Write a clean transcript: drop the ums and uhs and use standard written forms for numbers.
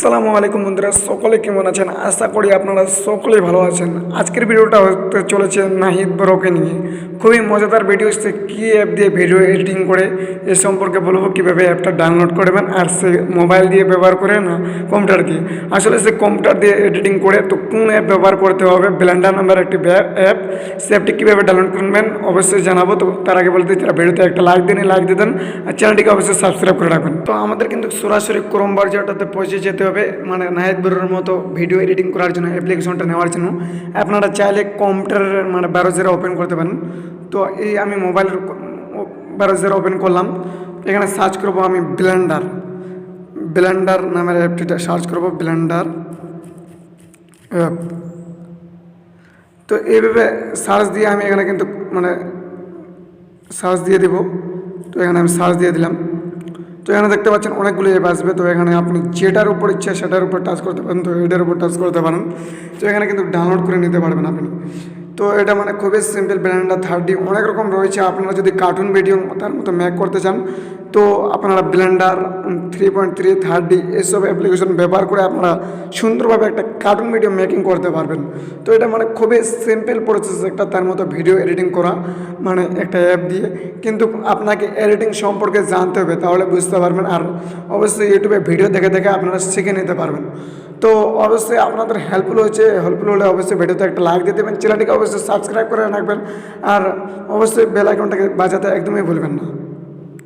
আসসালামু আলাইকুম বন্ধুরা, সকলে কেমন আছেন? আশা করি আপনারা সকলেই ভালো আছেন। আজকের ভিডিওটা হতে চলেছে নাহিদ ব্রোকে নিয়ে। খুবই মজাদার ভিডিও, সে কী অ্যাপ দিয়ে ভিডিও এডিটিং করে এ সম্পর্কে বলবো, কীভাবে অ্যাপটা ডাউনলোড করবেন আর সে মোবাইল দিয়ে ব্যবহার করে না কম্পিউটার দিয়ে। আসলে সে কম্পিউটার দিয়ে এডিটিং করে, তো কোন অ্যাপ ব্যবহার করতে হবে, ব্লেন্ডার নাম্বার একটি অ্যাপ, সে অ্যাপটি কীভাবে ডাউনলোড করবেন অবশ্যই জানাবো। তো তার আগে বলতে যারা ভিডিওতে একটা লাইক দিন আর চ্যানেলটিকে অবশ্যই সাবস্ক্রাইব করে রাখবেন। তো আমাদের কিন্তু সরাসরি ক্রোম ব্রাউজারটাতে পৌঁছে যেতে হবে, মানে নাহিদ ব্রোর মতো ভিডিও এডিটিং করার জন্য অ্যাপ্লিকেশনটা নেওয়ার জন্য। আপনারা চাইলে কম্পিউটারের মানে ব্রাউজারে ওপেন করতে পারেন। তো এই আমি মোবাইলের ব্রাউজার ওপেন করলাম, এখানে সার্চ করব আমি ব্লেন্ডার নামের অ্যাপটিটা সার্চ করব, ব্লেন্ডার অ্যাপ। তো এইভাবে সার্চ দিয়ে আমি এখানে কিন্তু মানে সার্চ দিয়ে দেব। তো এখানে আমি সার্চ দিয়ে দিলাম। তো এখানে দেখতে পাচ্ছেন অনেকগুলো অ্যাপ আসবে। তো এখানে আপনি যেটার উপর ইচ্ছে সেটার উপর টাচ করতে পারেন। তো এটার উপর টাচ করতে পারেন। তো এখানে কিন্তু ডাউনলোড করে নিতে পারবেন আপনি। তো এটা মানে খুবই সিম্পল, ব্লেন্ডার 30 অনেক রকম রয়েছে। আপনারা যদি কার্টুন ভিডিও তার মতো মেক করতে চান, তো আপনারা ব্লেন্ডার 3.3 30 এসব অ্যাপ্লিকেশন ব্যবহার করে আপনারা সুন্দরভাবে একটা কার্টুন ভিডিও মেকিং করতে পারবেন। তো এটা মানে খুবই সিম্পল প্রসেস একটা, তার মতো ভিডিও এডিটিং করা মানে একটা অ্যাপ দিয়ে। কিন্তু আপনাকে এডিটিং সম্পর্কে জানতে হবে, তাহলে বুঝতে পারবেন। আর অবশ্যই ইউটিউবে ভিডিও দেখে দেখে আপনারা শিখে নিতে পারবেন। তো অবশ্যই আপনাদের হেল্পফুল হলে অবশ্যই ভিডিওতে একটা লাইক দিয়ে দেবেন, চ্যানেলটিকে অবশ্যই সাবস্ক্রাইব করে রাখবেন আর অবশ্যই বেল আইকনটাকে বাজাতে একদমই ভুলবেন না।